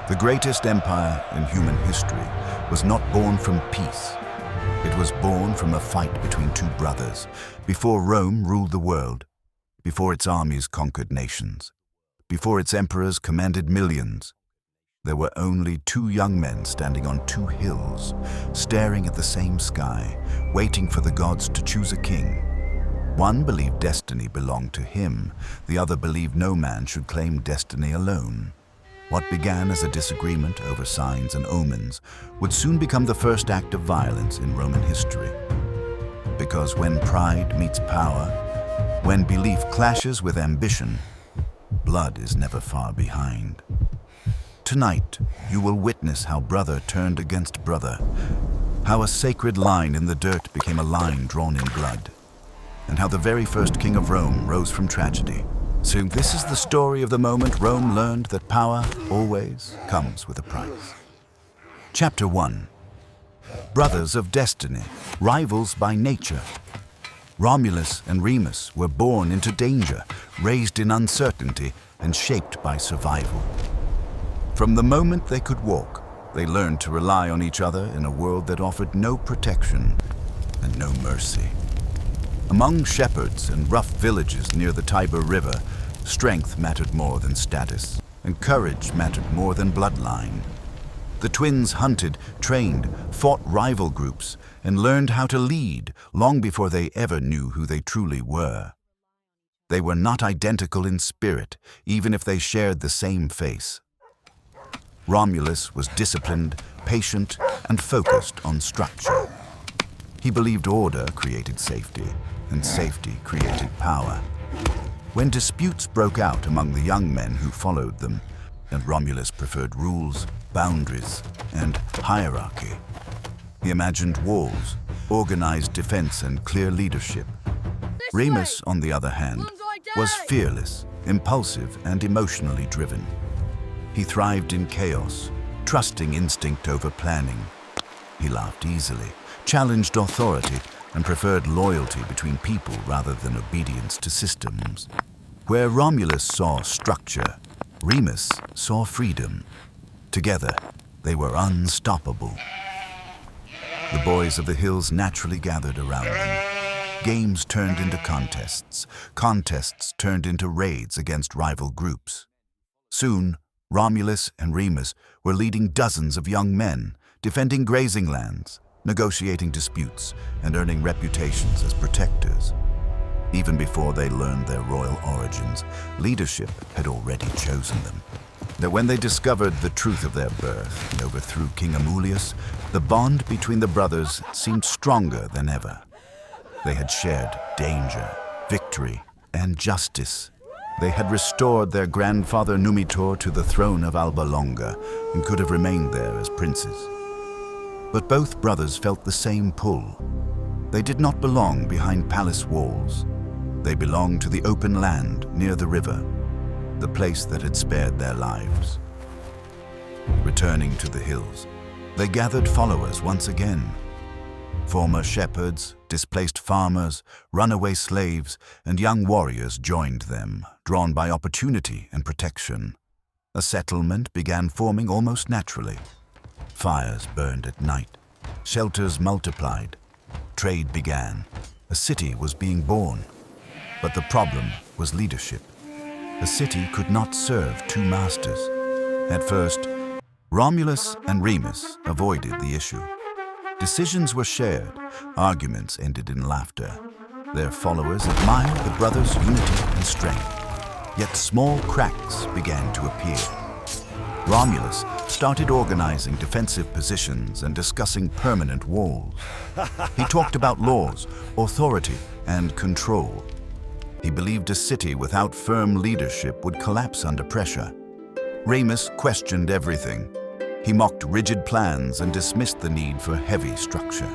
The greatest empire in human history was not born from peace. It was born from a fight between two brothers, before Rome ruled the world, before its armies conquered nations, before its emperors commanded millions. There were only two young men standing on two hills, staring at the same sky, waiting for the gods to choose a king. One believed destiny belonged to him, the other believed no man should claim destiny alone. What began as a disagreement over signs and omens would soon become the first act of violence in Roman history. Because when pride meets power, when belief clashes with ambition, blood is never far behind. Tonight, you will witness how brother turned against brother, how a sacred line in the dirt became a line drawn in blood, and how the very first king of Rome rose from tragedy. So this is the story of the moment Rome learned that power always comes with a price. Chapter 1. Brothers of destiny, rivals by nature. Romulus and Remus were born into danger, raised in uncertainty, and shaped by survival. From the moment they could walk, they learned to rely on each other in a world that offered no protection and no mercy. Among shepherds and rough villages near the Tiber River, strength mattered more than status, and courage mattered more than bloodline. The twins hunted, trained, fought rival groups, and learned how to lead long before they ever knew who they truly were. They were not identical in spirit, even if they shared the same face. Romulus was disciplined, patient, and focused on structure. He believed order created safety, and safety created power. When disputes broke out among the young men who followed them, and Romulus preferred rules, boundaries, and hierarchy, he imagined walls, organized defense, and clear leadership. Remus, on the other hand, was fearless, impulsive, and emotionally driven. He thrived in chaos, trusting instinct over planning. He laughed easily, challenged authority, and preferred loyalty between people rather than obedience to systems. Where Romulus saw structure, Remus saw freedom. Together, they were unstoppable. The boys of the hills naturally gathered around them. Games turned into contests. Contests turned into raids against rival groups. Soon, Romulus and Remus were leading dozens of young men, defending grazing lands, negotiating disputes, and earning reputations as protectors. Even before they learned their royal origins, leadership had already chosen them. That when they discovered the truth of their birth and overthrew King Amulius, the bond between the brothers seemed stronger than ever. They had shared danger, victory, and justice. They had restored their grandfather Numitor to the throne of Alba Longa and could have remained there as princes. But both brothers felt the same pull. They did not belong behind palace walls. They belonged to the open land near the river, the place that had spared their lives. Returning to the hills, they gathered followers once again. Former shepherds, displaced farmers, runaway slaves, and young warriors joined them, drawn by opportunity and protection. A settlement began forming almost naturally. Fires burned at night. Shelters multiplied. Trade began. A city was being born. But the problem was leadership. A city could not serve two masters. At first, Romulus and Remus avoided the issue. Decisions were shared. Arguments ended in laughter. Their followers admired the brothers' unity and strength. Yet small cracks began to appear. Romulus started organizing defensive positions and discussing permanent walls. He talked about laws, authority, and control. He believed a city without firm leadership would collapse under pressure. Remus questioned everything. He mocked rigid plans and dismissed the need for heavy structure.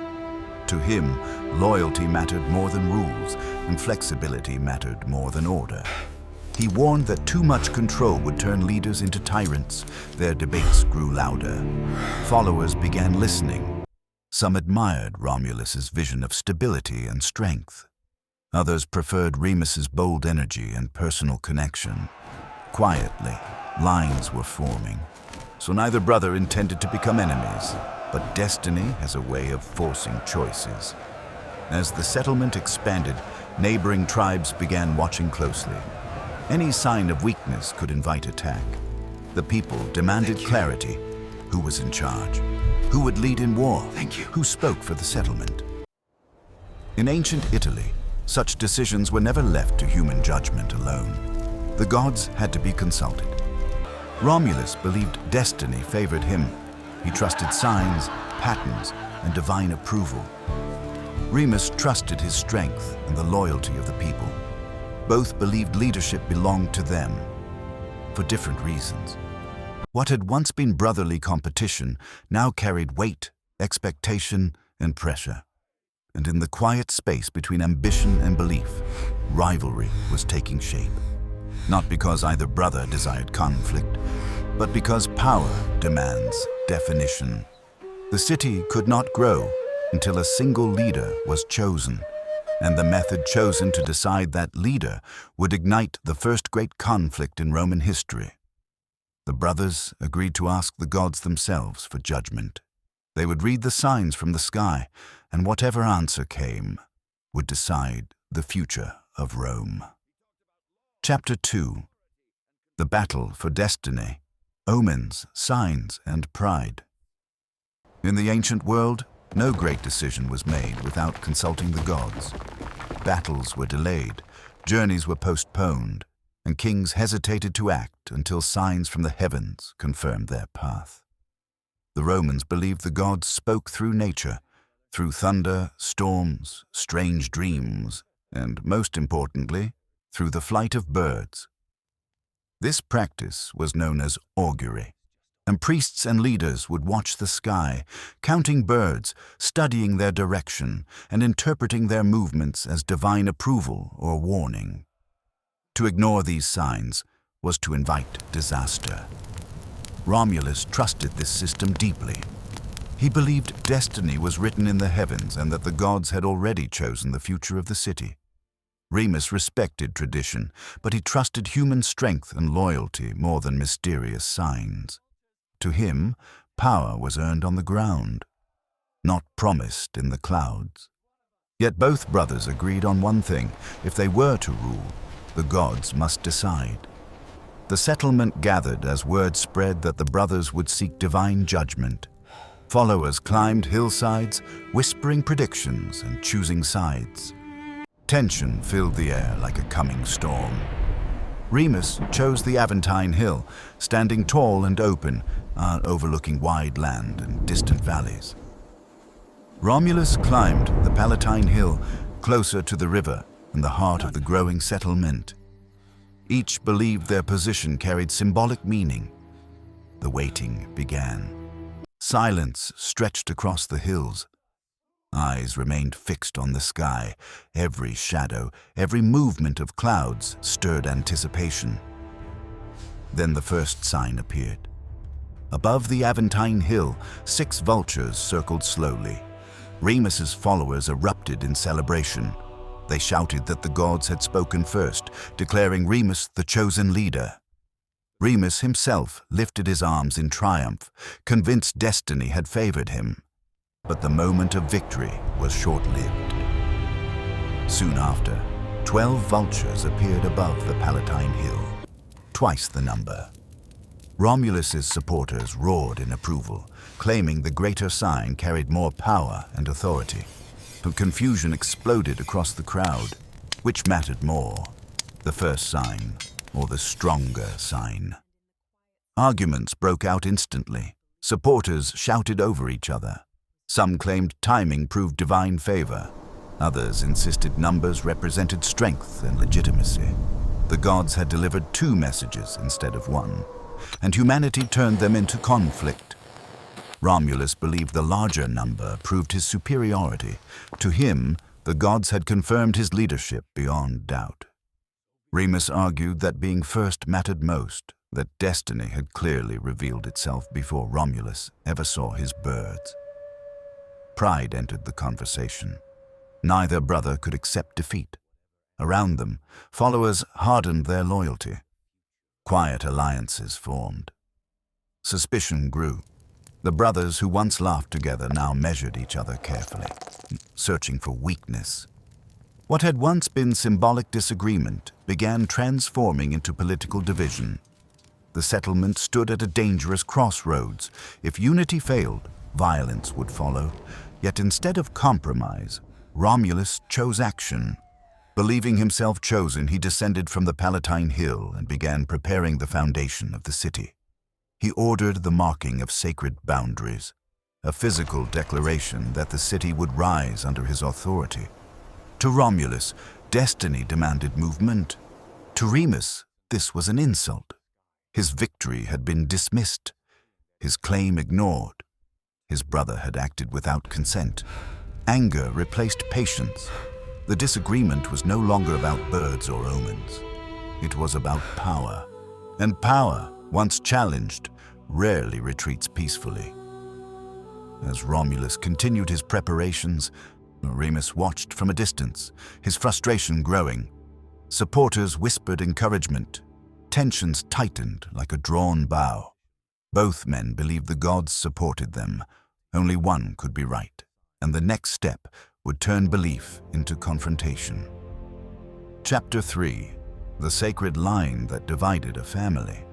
To him, loyalty mattered more than rules, and flexibility mattered more than order. He warned that too much control would turn leaders into tyrants. Their debates grew louder. Followers began listening. Some admired Romulus's vision of stability and strength. Others preferred Remus's bold energy and personal connection. Quietly, lines were forming. so neither brother intended to become enemies, but destiny has a way of forcing choices. As the settlement expanded, neighboring tribes began watching closely. Any sign of weakness could invite attack. The people demanded clarity. Who was in charge? Who would lead in war? Who spoke for the settlement? In ancient Italy, such decisions were never left to human judgment alone. The gods had to be consulted. Romulus believed destiny favored him. He trusted signs, patterns, and divine approval. Remus trusted his strength and the loyalty of the people. Both believed leadership belonged to them, for different reasons. What had once been brotherly competition now carried weight, expectation, and pressure. And in the quiet space between ambition and belief, rivalry was taking shape. Not because either brother desired conflict, but because power demands definition. The city could not grow until a single leader was chosen, and the method chosen to decide that leader would ignite the first great conflict in Roman history. The brothers agreed to ask the gods themselves for judgment. They would read the signs from the sky, and whatever answer came would decide the future of Rome. Chapter 2. The Battle for Destiny, Omens, Signs, and Pride. In the ancient world, no great decision was made without consulting the gods. Battles were delayed, journeys were postponed, and kings hesitated to act until signs from the heavens confirmed their path. The Romans believed the gods spoke through nature, through thunder, storms, strange dreams, and, most importantly, through the flight of birds. This practice was known as augury, and priests and leaders would watch the sky, counting birds, studying their direction, and interpreting their movements as divine approval or warning. To ignore these signs was to invite disaster. Romulus trusted this system deeply. He believed destiny was written in the heavens and that the gods had already chosen the future of the city. Remus respected tradition, but he trusted human strength and loyalty more than mysterious signs. To him, power was earned on the ground, not promised in the clouds. Yet both brothers agreed on one thing: if they were to rule, the gods must decide. The settlement gathered as word spread that the brothers would seek divine judgment. Followers climbed hillsides, whispering predictions and choosing sides. Tension filled the air like a coming storm. Remus chose the Aventine Hill, standing tall and open, overlooking wide land and distant valleys. Romulus climbed the Palatine Hill, closer to the river and the heart of the growing settlement. Each believed their position carried symbolic meaning. The waiting began. Silence stretched across the hills. Eyes remained fixed on the sky. Every shadow, every movement of clouds stirred anticipation. Then the first sign appeared. Above the Aventine Hill, 6 vultures circled slowly. Remus's followers erupted in celebration. They shouted that the gods had spoken first, declaring Remus the chosen leader. Remus himself lifted his arms in triumph, convinced destiny had favored him. But the moment of victory was short-lived. Soon after, 12 vultures appeared above the Palatine Hill, twice the number. Romulus's supporters roared in approval, claiming the greater sign carried more power and authority. But confusion exploded across the crowd. Which mattered more, the first sign or the stronger sign? Arguments broke out instantly. Supporters shouted over each other. Some claimed timing proved divine favor. Others insisted numbers represented strength and legitimacy. The gods had delivered 2 messages instead of 1, and humanity turned them into conflict. Romulus believed the larger number proved his superiority. To him, the gods had confirmed his leadership beyond doubt. Remus argued that being first mattered most, that destiny had clearly revealed itself before Romulus ever saw his birds. Pride entered the conversation. Neither brother could accept defeat. Around them, followers hardened their loyalty. Quiet alliances formed. Suspicion grew. The brothers who once laughed together now measured each other carefully, searching for weakness. What had once been symbolic disagreement began transforming into political division. The settlement stood at a dangerous crossroads. If unity failed, violence would follow. Yet instead of compromise, Romulus chose action. Believing himself chosen, he descended from the Palatine Hill and began preparing the foundation of the city. He ordered the marking of sacred boundaries, a physical declaration that the city would rise under his authority. To Romulus, destiny demanded movement. To Remus, this was an insult. His victory had been dismissed, his claim ignored. His brother had acted without consent. Anger replaced patience. The disagreement was no longer about birds or omens. It was about power. And power, once challenged, rarely retreats peacefully. As Romulus continued his preparations, Remus watched from a distance, his frustration growing. Supporters whispered encouragement. Tensions tightened like a drawn bow. Both men believed the gods supported them. Only one could be right, and the next step would turn belief into confrontation. Chapter 3. The Sacred Line That Divided a Family.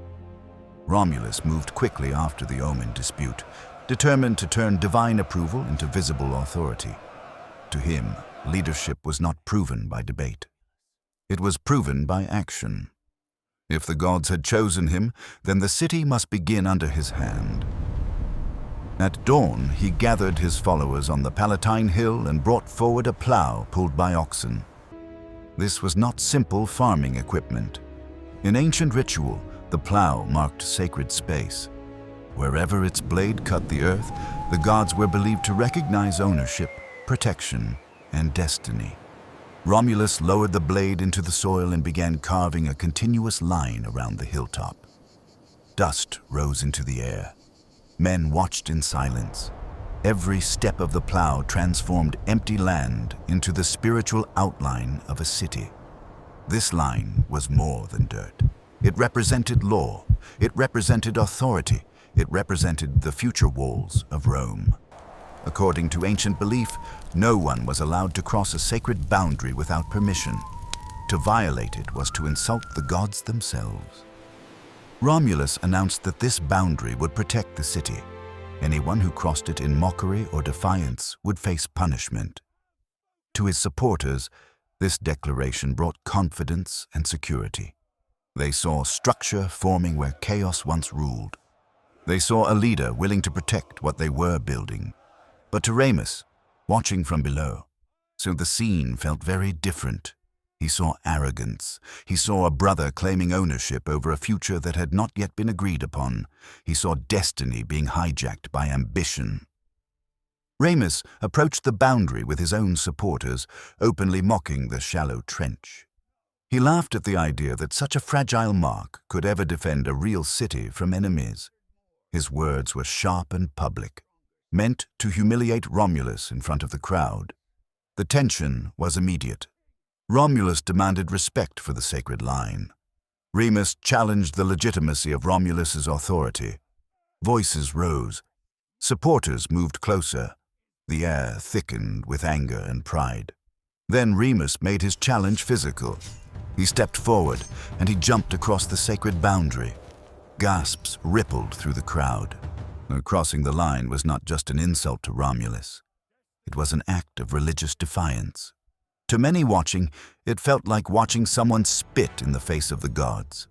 Romulus moved quickly after the Omen dispute, determined to turn divine approval into visible authority. To him, leadership was not proven by debate. It was proven by action. If the gods had chosen him, then the city must begin under his hand. At dawn, he gathered his followers on the Palatine Hill and brought forward a plow pulled by oxen. This was not simple farming equipment. In ancient ritual, the plow marked sacred space. Wherever its blade cut the earth, the gods were believed to recognize ownership, protection, and destiny. Romulus lowered the blade into the soil and began carving a continuous line around the hilltop. Dust rose into the air. Men watched in silence. Every step of the plow transformed empty land into the spiritual outline of a city. This line was more than dirt. It represented law. It represented authority. It represented the future walls of Rome. According to ancient belief, no one was allowed to cross a sacred boundary without permission. To violate it was to insult the gods themselves. Romulus announced that this boundary would protect the city. Anyone who crossed it in mockery or defiance would face punishment. To his supporters, this declaration brought confidence and security. They saw structure forming where chaos once ruled. They saw a leader willing to protect what they were building. But to Remus, watching from below, so the scene felt very different. He saw arrogance. He saw a brother claiming ownership over a future that had not yet been agreed upon. He saw destiny being hijacked by ambition. Remus approached the boundary with his own supporters, openly mocking the shallow trench. He laughed at the idea that such a fragile mark could ever defend a real city from enemies. His words were sharp and public, meant to humiliate Romulus in front of the crowd. The tension was immediate. Romulus demanded respect for the sacred line. Remus challenged the legitimacy of Romulus's authority. Voices rose. Supporters moved closer. The air thickened with anger and pride. Then Remus made his challenge physical. He stepped forward, and he jumped across the sacred boundary. Gasps rippled through the crowd. Crossing the line was not just an insult to Romulus. It was an act of religious defiance. To many watching, it felt like watching someone spit in the face of the gods.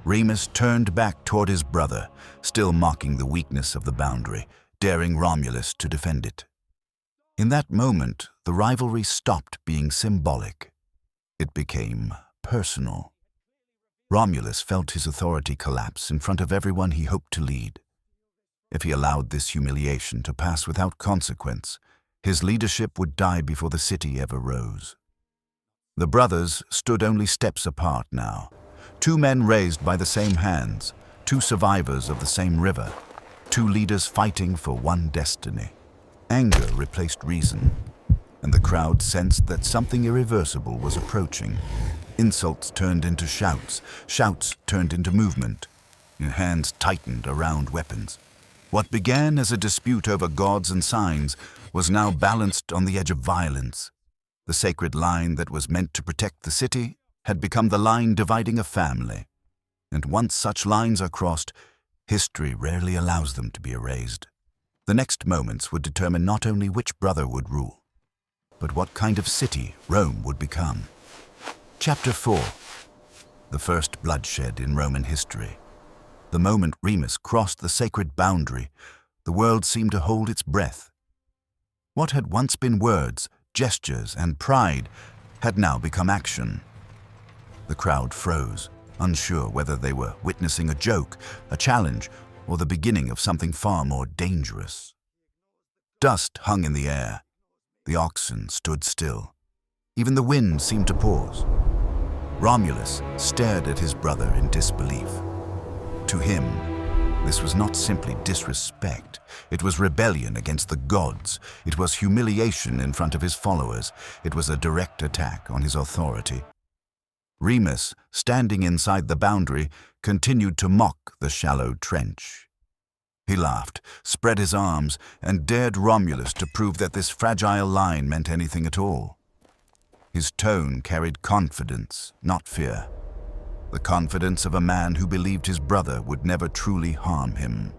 Remus turned back toward his brother, still mocking the weakness of the boundary, daring Romulus to defend it. In that moment, the rivalry stopped being symbolic. It became personal. Romulus felt his authority collapse in front of everyone he hoped to lead. If he allowed this humiliation to pass without consequence, his leadership would die before the city ever rose. The brothers stood only steps apart now. Two men raised by the same hands, two survivors of the same river, two leaders fighting for one destiny. Anger replaced reason, and the crowd sensed that something irreversible was approaching. Insults turned into shouts, shouts turned into movement. hands tightened around weapons. What began as a dispute over gods and signs was now balanced on the edge of violence. The sacred line that was meant to protect the city had become the line dividing a family. And once such lines are crossed, history rarely allows them to be erased. The next moments would determine not only which brother would rule, but what kind of city Rome would become. Chapter 4. The first bloodshed in Roman history. The moment Remus crossed the sacred boundary, the world seemed to hold its breath. What had once been words, gestures, and pride had now become action. The crowd froze, unsure whether they were witnessing a joke, a challenge, or the beginning of something far more dangerous. Dust hung in the air. The oxen stood still. Even the wind seemed to pause. Romulus stared at his brother in disbelief. To him, this was not simply disrespect. It was rebellion against the gods. It was humiliation in front of his followers. It was a direct attack on his authority. Remus, standing inside the boundary, continued to mock the shallow trench. He laughed, spread his arms, and dared Romulus to prove that this fragile line meant anything at all. His tone carried confidence, not fear. The confidence of a man who believed his brother would never truly harm him.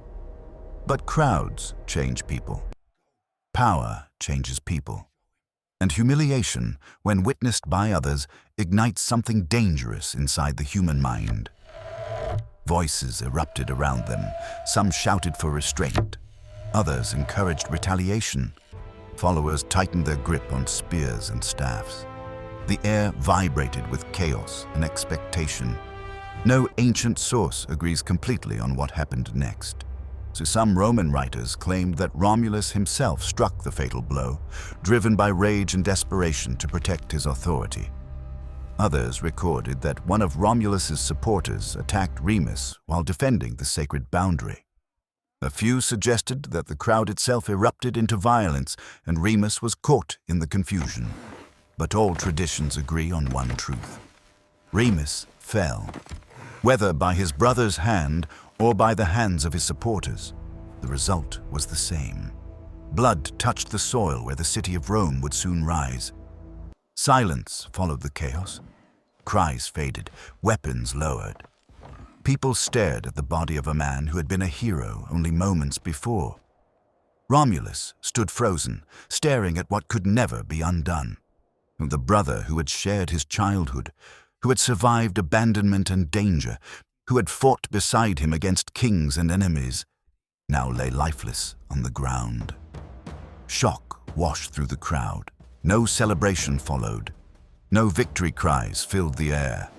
But crowds change people. Power changes people. And humiliation, when witnessed by others, ignites something dangerous inside the human mind. Voices erupted around them. Some shouted for restraint. Others encouraged retaliation. Followers tightened their grip on spears and staffs. The air vibrated with chaos and expectation. No ancient source agrees completely on what happened next. So some Roman writers claimed that Romulus himself struck the fatal blow, driven by rage and desperation to protect his authority. Others recorded that one of Romulus's supporters attacked Remus while defending the sacred boundary. A few suggested that the crowd itself erupted into violence and Remus was caught in the confusion. But all traditions agree on one truth. Remus fell, whether by his brother's hand or by the hands of his supporters. The result was the same. Blood touched the soil where the city of Rome would soon rise. Silence followed the chaos. Cries faded, weapons lowered. People stared at the body of a man who had been a hero only moments before. Romulus stood frozen, staring at what could never be undone. The brother who had shared his childhood, who had survived abandonment and danger, who had fought beside him against kings and enemies, now lay lifeless on the ground. Shock washed through the crowd. No celebration followed. No victory cries filled the air.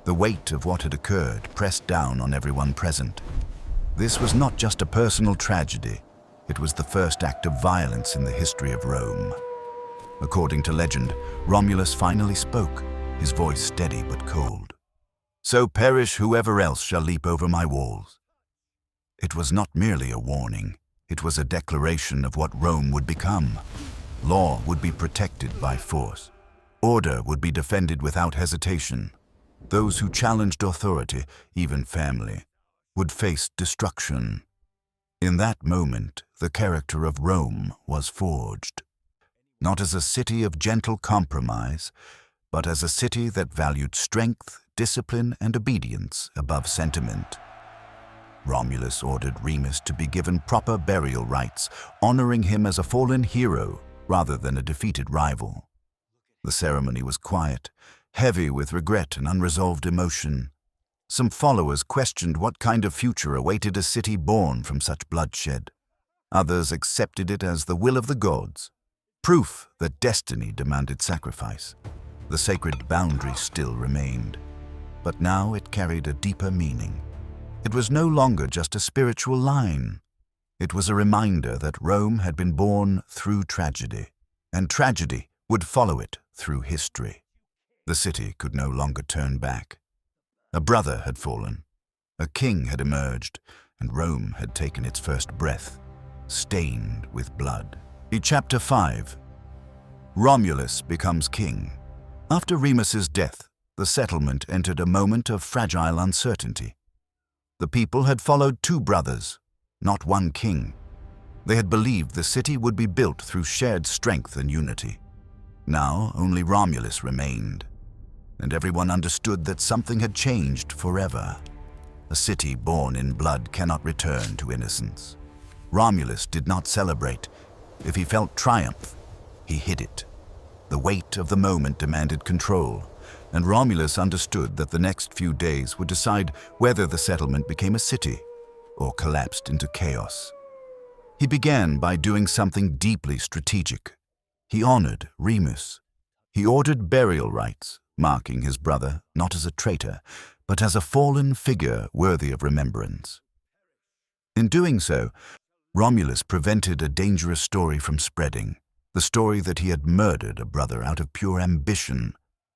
The weight of what had occurred pressed down on everyone present. This was not just a personal tragedy. It was the first act of violence in the history of Rome. According to legend, Romulus finally spoke, his voice steady but cold. "So perish whoever else shall leap over my walls." It was not merely a warning. It was a declaration of what Rome would become. Law would be protected by force. Order would be defended without hesitation. Those who challenged authority, even family, would face destruction. In that moment, the character of Rome was forged. Not as a city of gentle compromise, but as a city that valued strength, discipline, and obedience above sentiment. Romulus ordered Remus to be given proper burial rites, honoring him as a fallen hero rather than a defeated rival. The ceremony was quiet, heavy with regret and unresolved emotion. Some followers questioned what kind of future awaited a city born from such bloodshed. Others accepted it as the will of the gods, proof that destiny demanded sacrifice. The sacred boundary still remained, but now it carried a deeper meaning. It was no longer just a spiritual line. It was a reminder that Rome had been born through tragedy, and tragedy would follow it through history. The city could no longer turn back. A brother had fallen, a king had emerged, and Rome had taken its first breath, stained with blood. Chapter 5. Romulus becomes king. After Remus's death, the settlement entered a moment of fragile uncertainty. The people had followed two brothers, not one king. They had believed the city would be built through shared strength and unity. Now only Romulus remained, and everyone understood that something had changed forever. A city born in blood cannot return to innocence. Romulus did not celebrate. If he felt triumph, he hid it. The weight of the moment demanded control, and Romulus understood that the next few days would decide whether the settlement became a city or collapsed into chaos. He began by doing something deeply strategic. He honored Remus. He ordered burial rites, marking his brother not as a traitor, but as a fallen figure worthy of remembrance. In doing so, Romulus prevented a dangerous story from spreading, the story that he had murdered a brother out of pure ambition.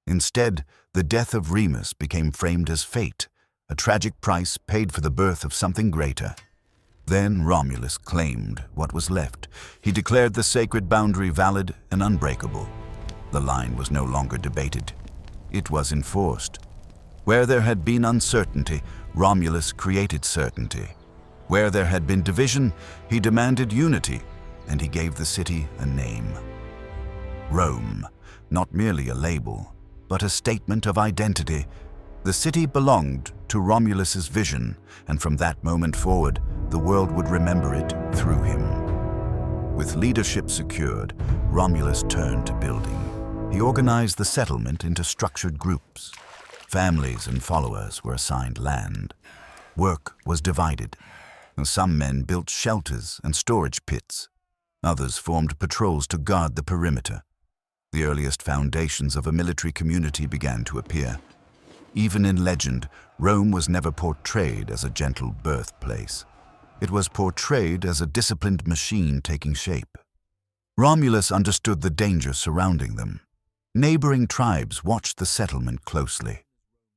Instead, the death of Remus became framed as fate, a tragic price paid for the birth of something greater. Then Romulus claimed what was left. He declared the sacred boundary valid and unbreakable. The line was no longer debated. It was enforced. Where there had been uncertainty, Romulus created certainty. Where there had been division, he demanded unity, and he gave the city a name. Rome, not merely a label, but a statement of identity. The city belonged to Romulus's vision, and from that moment forward, the world would remember it through him. With leadership secured, Romulus turned to building. He organized the settlement into structured groups. Families and followers were assigned land. Work was divided. Some men built shelters and storage pits. Others formed patrols to guard the perimeter. The earliest foundations of a military community began to appear. Even in legend, Rome was never portrayed as a gentle birthplace. It was portrayed as a disciplined machine taking shape. Romulus understood the danger surrounding them. Neighboring tribes watched the settlement closely.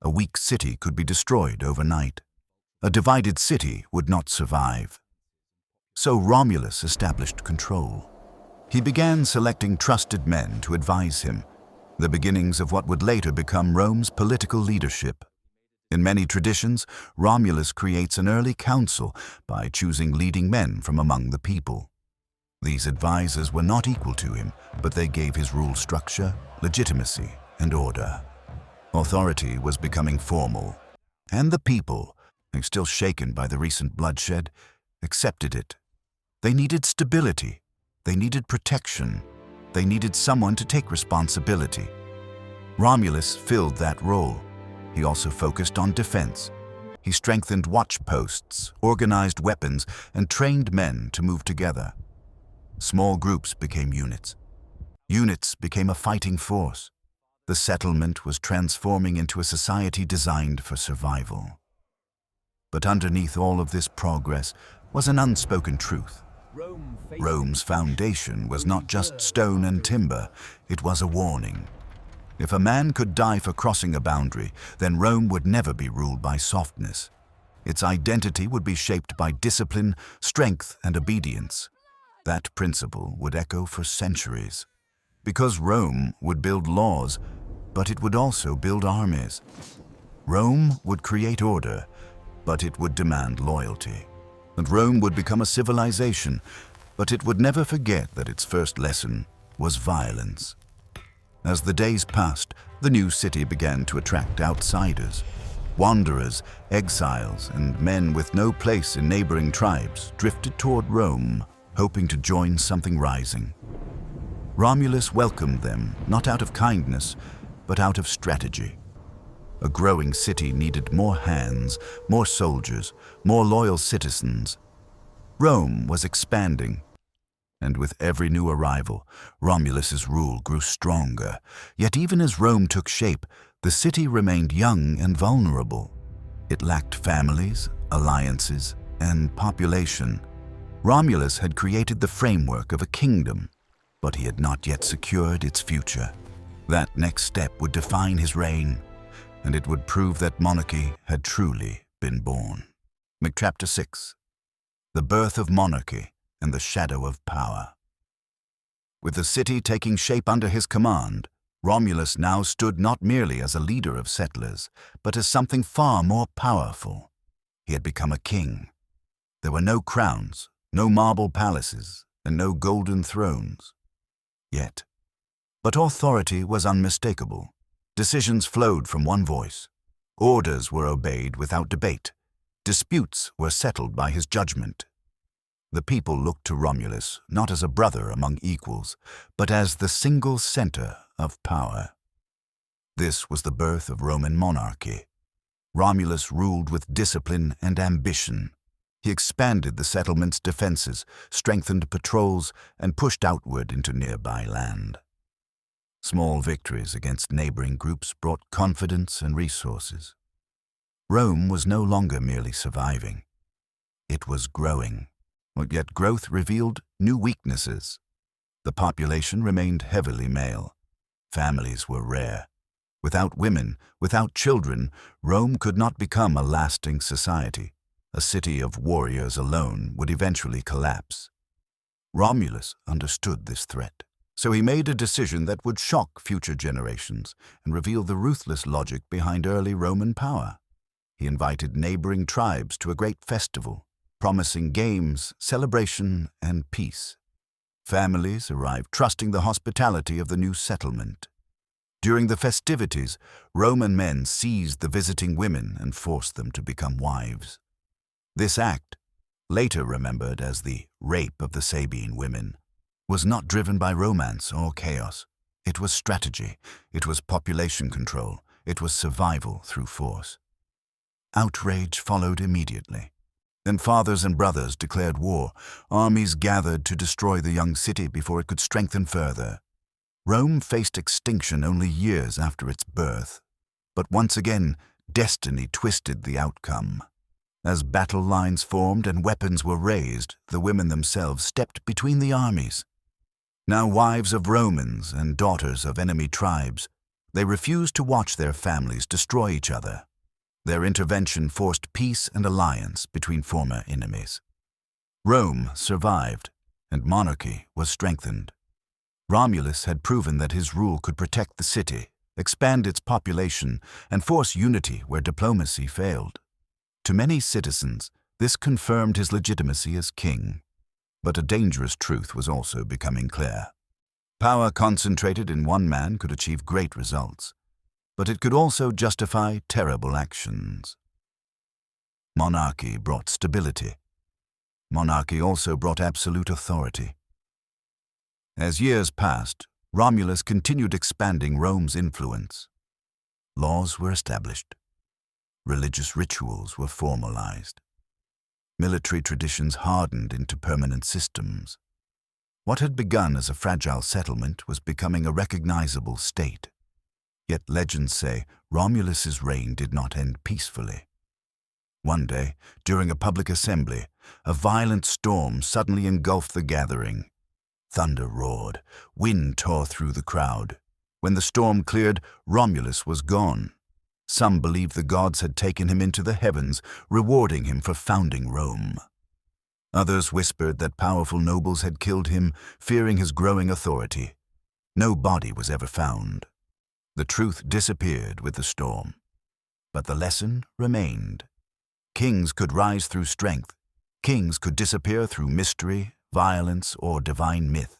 A weak city could be destroyed overnight. A divided city would not survive. So Romulus established control. He began selecting trusted men to advise him, the beginnings of what would later become Rome's political leadership. In many traditions, Romulus creates an early council by choosing leading men from among the people. These advisors were not equal to him, but they gave his rule structure, legitimacy, and order. Authority was becoming formal, and the people, still shaken by the recent bloodshed, accepted it. They needed stability. They needed protection. They needed someone to take responsibility. Romulus filled that role. He also focused on defense. He strengthened watch posts, organized weapons, and trained men to move together. Small groups became units. Units became a fighting force. The settlement was transforming into a society designed for survival. But underneath all of this progress was an unspoken truth. Rome's foundation was not just stone and timber, it was a warning. If a man could die for crossing a boundary, then Rome would never be ruled by softness. Its identity would be shaped by discipline, strength, and obedience. That principle would echo for centuries. Because Rome would build laws, but it would also build armies. Rome would create order, but it would demand loyalty. And Rome would become a civilization, but it would never forget that its first lesson was violence. As the days passed, the new city began to attract outsiders. Wanderers, exiles, and men with no place in neighboring tribes drifted toward Rome, hoping to join something rising. Romulus welcomed them, not out of kindness, but out of strategy. A growing city needed more hands, more soldiers, more loyal citizens. Rome was expanding, and with every new arrival, Romulus's rule grew stronger. Yet even as Rome took shape, the city remained young and vulnerable. It lacked families, alliances, and population. Romulus had created the framework of a kingdom, but he had not yet secured its future. That next step would define his reign, and it would prove that monarchy had truly been born. Chapter 6. The Birth of Monarchy and the Shadow of Power. With the city taking shape under his command, Romulus now stood not merely as a leader of settlers, but as something far more powerful. He had become a king. There were no crowns, no marble palaces, and no golden thrones. Yet. But authority was unmistakable. Decisions flowed from one voice. Orders were obeyed without debate. Disputes were settled by his judgment. The people looked to Romulus not as a brother among equals, but as the single center of power. This was the birth of Roman monarchy. Romulus ruled with discipline and ambition. He expanded the settlement's defenses, strengthened patrols, and pushed outward into nearby land. Small victories against neighboring groups brought confidence and resources. Rome was no longer merely surviving. It was growing. Yet growth revealed new weaknesses. The population remained heavily male. Families were rare. Without women, without children, Rome could not become a lasting society. A city of warriors alone would eventually collapse. Romulus understood this threat, so he made a decision that would shock future generations and reveal the ruthless logic behind early Roman power. He invited neighboring tribes to a great festival, promising games, celebration, and peace. Families arrived trusting the hospitality of the new settlement. During the festivities, Roman men seized the visiting women and forced them to become wives. This act, later remembered as the rape of the Sabine women, was not driven by romance or chaos. It was strategy, it was population control, it was survival through force. Outrage followed immediately. Then fathers and brothers declared war. Armies gathered to destroy the young city before it could strengthen further. Rome faced extinction only years after its birth. But once again, destiny twisted the outcome. As battle lines formed and weapons were raised, the women themselves stepped between the armies. Now wives of Romans and daughters of enemy tribes, they refused to watch their families destroy each other. Their intervention forced peace and alliance between former enemies. Rome survived, and monarchy was strengthened. Romulus had proven that his rule could protect the city, expand its population, and force unity where diplomacy failed. To many citizens, this confirmed his legitimacy as king. But a dangerous truth was also becoming clear. Power concentrated in one man could achieve great results, but it could also justify terrible actions. Monarchy brought stability. Monarchy also brought absolute authority. As years passed, Romulus continued expanding Rome's influence. Laws were established. Religious rituals were formalized. Military traditions hardened into permanent systems. What had begun as a fragile settlement was becoming a recognizable state. Yet legends say Romulus's reign did not end peacefully. One day, during a public assembly, a violent storm suddenly engulfed the gathering. Thunder roared, wind tore through the crowd. When the storm cleared, Romulus was gone. Some believed the gods had taken him into the heavens, rewarding him for founding Rome. Others whispered that powerful nobles had killed him, fearing his growing authority. No body was ever found. The truth disappeared with the storm. But the lesson remained. Kings could rise through strength. Kings could disappear through mystery, violence, or divine myth.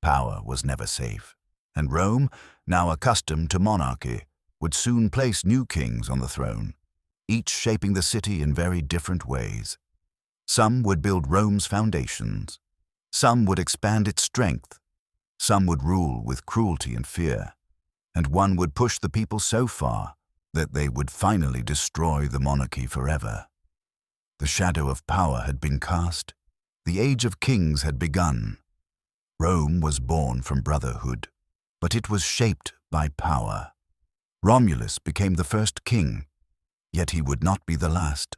Power was never safe, and Rome, now accustomed to monarchy, would soon place new kings on the throne, each shaping the city in very different ways. Some would build Rome's foundations. Some would expand its strength. Some would rule with cruelty and fear. And one would push the people so far that they would finally destroy the monarchy forever. The shadow of power had been cast. The age of kings had begun. Rome was born from brotherhood, but it was shaped by power. Romulus became the first king, yet he would not be the last.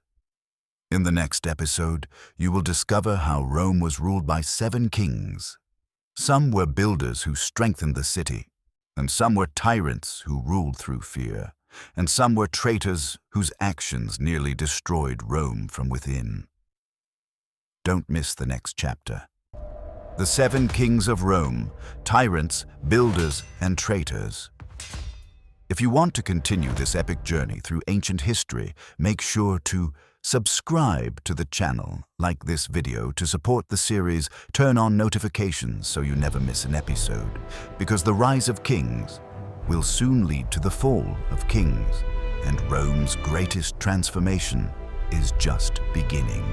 In the next episode, you will discover how Rome was ruled by 7 kings. Some were builders who strengthened the city, and some were tyrants who ruled through fear, and some were traitors whose actions nearly destroyed Rome from within. Don't miss the next chapter. The 7 kings of Rome, tyrants, builders, and traitors. If you want to continue this epic journey through ancient history, make sure to Subscribe to the channel, like this video to support the series, turn on notifications so you never miss an episode, because the rise of kings will soon lead to the fall of kings, and Rome's greatest transformation is just beginning.